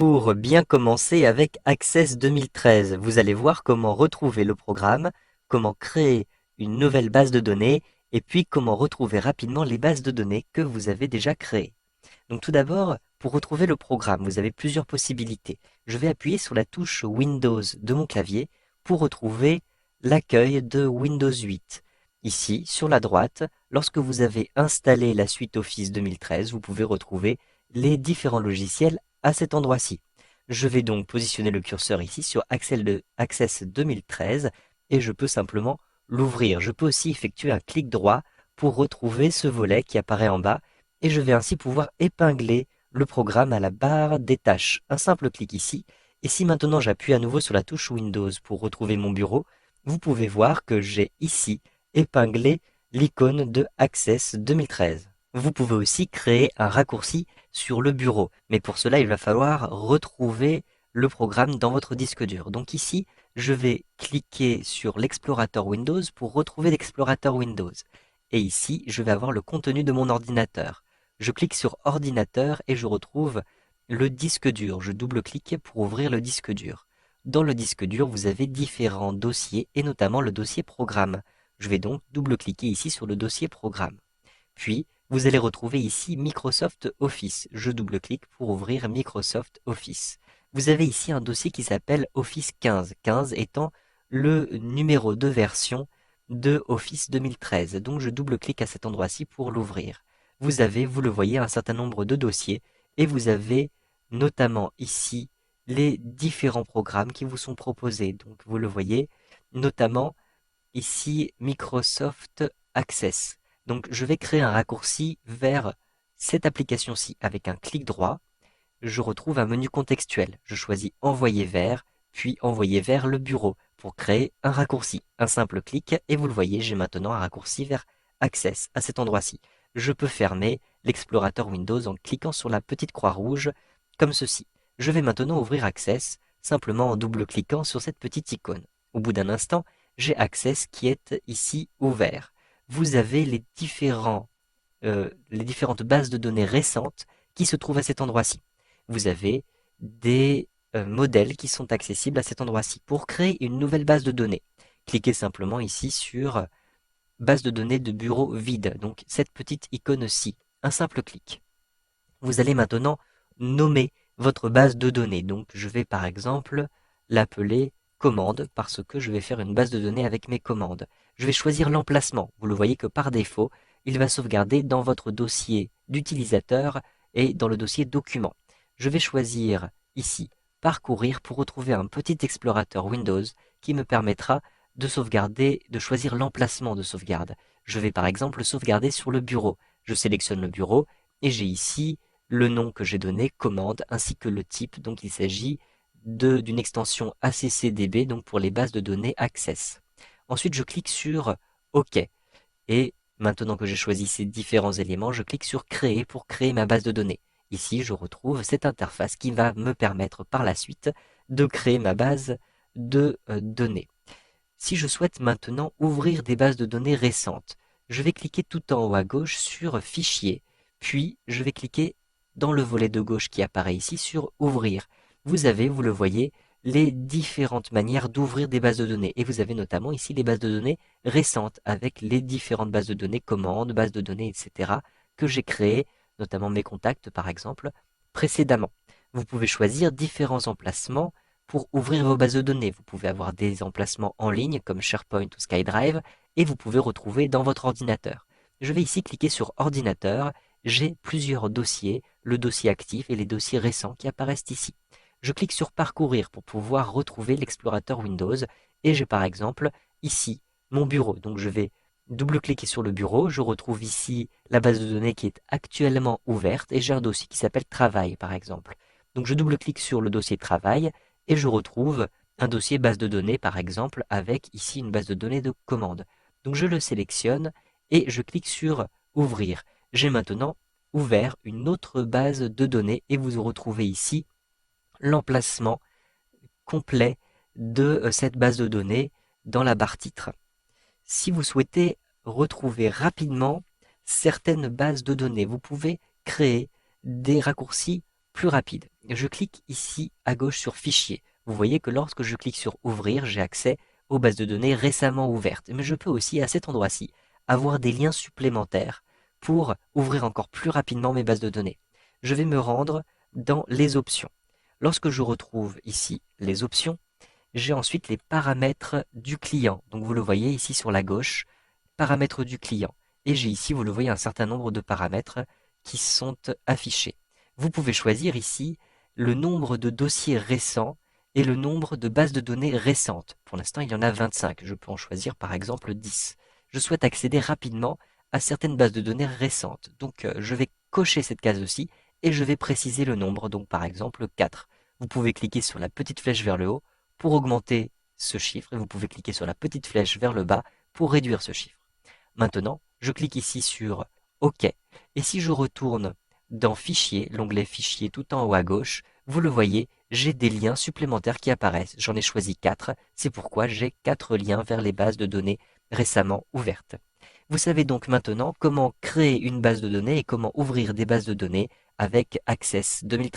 Pour bien commencer avec Access 2013, vous allez voir comment retrouver le programme, comment créer une nouvelle base de données et puis comment retrouver rapidement les bases de données que vous avez déjà créées. Donc tout d'abord, pour retrouver le programme, vous avez plusieurs possibilités. Je vais appuyer sur la touche Windows de mon clavier pour retrouver l'accueil de Windows 8. Ici, sur la droite, lorsque vous avez installé la suite Office 2013, vous pouvez retrouver les différents logiciels à cet endroit-ci. Je vais donc positionner le curseur ici sur Access 2013 et je peux simplement l'ouvrir. Je peux aussi effectuer un clic droit pour retrouver ce volet qui apparaît en bas et je vais ainsi pouvoir épingler le programme à la barre des tâches. Un simple clic ici, et si maintenant j'appuie à nouveau sur la touche Windows pour retrouver mon bureau, vous pouvez voir que j'ai ici épinglé l'icône de Access 2013. Vous pouvez aussi créer un raccourci sur le bureau, mais pour cela il va falloir retrouver le programme dans votre disque dur. Donc ici, je vais cliquer sur l'explorateur Windows pour retrouver l'explorateur Windows. Et ici, je vais avoir le contenu de mon ordinateur. Je clique sur ordinateur et je retrouve le disque dur. Je double-clique pour ouvrir le disque dur. Dans le disque dur, vous avez différents dossiers et notamment le dossier programme. Je vais donc double-cliquer ici sur le dossier programme. Puis, vous allez retrouver ici Microsoft Office. Je double-clique pour ouvrir Microsoft Office. Vous avez ici un dossier qui s'appelle Office 15, 15 étant le numéro de version de Office 2013. Donc je double-clique à cet endroit-ci pour l'ouvrir. Vous avez, vous le voyez, un certain nombre de dossiers et vous avez notamment ici les différents programmes qui vous sont proposés. Donc vous le voyez, notamment ici Microsoft Access. Donc je vais créer un raccourci vers cette application-ci avec un clic droit. Je retrouve un menu contextuel. Je choisis envoyer vers, puis envoyer vers le bureau pour créer un raccourci. Un simple clic et vous le voyez, j'ai maintenant un raccourci vers Access à cet endroit-ci. Je peux fermer l'explorateur Windows en cliquant sur la petite croix rouge comme ceci. Je vais maintenant ouvrir Access simplement en double-cliquant sur cette petite icône. Au bout d'un instant, j'ai Access qui est ici ouvert. Vous avez les différentes bases de données récentes qui se trouvent à cet endroit-ci. Vous avez des modèles qui sont accessibles à cet endroit-ci. Pour créer une nouvelle base de données, cliquez simplement ici sur base de données de bureau vide, donc cette petite icône-ci, un simple clic. Vous allez maintenant nommer votre base de données. Donc je vais par exemple l'appeler commande parce que je vais faire une base de données avec mes commandes. Je vais choisir l'emplacement. Vous le voyez que par défaut, il va sauvegarder dans votre dossier d'utilisateur et dans le dossier document. Je vais choisir ici parcourir pour retrouver un petit explorateur Windows qui me permettra de sauvegarder, de choisir l'emplacement de sauvegarde. Je vais par exemple sauvegarder sur le bureau. Je sélectionne le bureau et j'ai ici le nom que j'ai donné, commande, ainsi que le type. Donc il s'agit d'une extension ACCDB, donc pour les bases de données Access. Ensuite, je clique sur OK. Et maintenant que j'ai choisi ces différents éléments, je clique sur Créer pour créer ma base de données. Ici, je retrouve cette interface qui va me permettre par la suite de créer ma base de données. Si je souhaite maintenant ouvrir des bases de données récentes, je vais cliquer tout en haut à gauche sur Fichier, puis je vais cliquer dans le volet de gauche qui apparaît ici sur Ouvrir. Vous avez, vous le voyez, les différentes manières d'ouvrir des bases de données. Et vous avez notamment ici les bases de données récentes avec les différentes bases de données, commandes, bases de données, etc. que j'ai créées, notamment mes contacts par exemple, précédemment. Vous pouvez choisir différents emplacements pour ouvrir vos bases de données. Vous pouvez avoir des emplacements en ligne comme SharePoint ou SkyDrive et vous pouvez retrouver dans votre ordinateur. Je vais ici cliquer sur ordinateur. J'ai plusieurs dossiers, le dossier actif et les dossiers récents qui apparaissent ici. Je clique sur parcourir pour pouvoir retrouver l'explorateur Windows et j'ai par exemple ici mon bureau. Donc je vais double-cliquer sur le bureau, je retrouve ici la base de données qui est actuellement ouverte et j'ai un dossier qui s'appelle travail par exemple. Donc je double-clique sur le dossier travail et je retrouve un dossier base de données par exemple avec ici une base de données de commande. Donc je le sélectionne et je clique sur ouvrir. J'ai maintenant ouvert une autre base de données et vous retrouvez ici l'emplacement complet de cette base de données dans la barre titre. Si vous souhaitez retrouver rapidement certaines bases de données, vous pouvez créer des raccourcis plus rapide. Je clique ici à gauche sur Fichier. Vous voyez que lorsque je clique sur Ouvrir, j'ai accès aux bases de données récemment ouvertes. Mais je peux aussi, à cet endroit-ci, avoir des liens supplémentaires pour ouvrir encore plus rapidement mes bases de données. Je vais me rendre dans les options. Lorsque je retrouve ici les options, j'ai ensuite les paramètres du client. Donc vous le voyez ici sur la gauche, paramètres du client. Et j'ai ici, vous le voyez, un certain nombre de paramètres qui sont affichés. Vous pouvez choisir ici le nombre de dossiers récents et le nombre de bases de données récentes. Pour l'instant, il y en a 25. Je peux en choisir par exemple 10. Je souhaite accéder rapidement à certaines bases de données récentes. Donc je vais cocher cette case aussi et je vais préciser le nombre, donc par exemple 4. Vous pouvez cliquer sur la petite flèche vers le haut pour augmenter ce chiffre et vous pouvez cliquer sur la petite flèche vers le bas pour réduire ce chiffre. Maintenant, je clique ici sur OK et si je retourne dans Fichier, l'onglet Fichier tout en haut à gauche, vous le voyez, j'ai des liens supplémentaires qui apparaissent. J'en ai choisi 4, c'est pourquoi j'ai 4 liens vers les bases de données récemment ouvertes. Vous savez donc maintenant comment créer une base de données et comment ouvrir des bases de données avec Access 2013.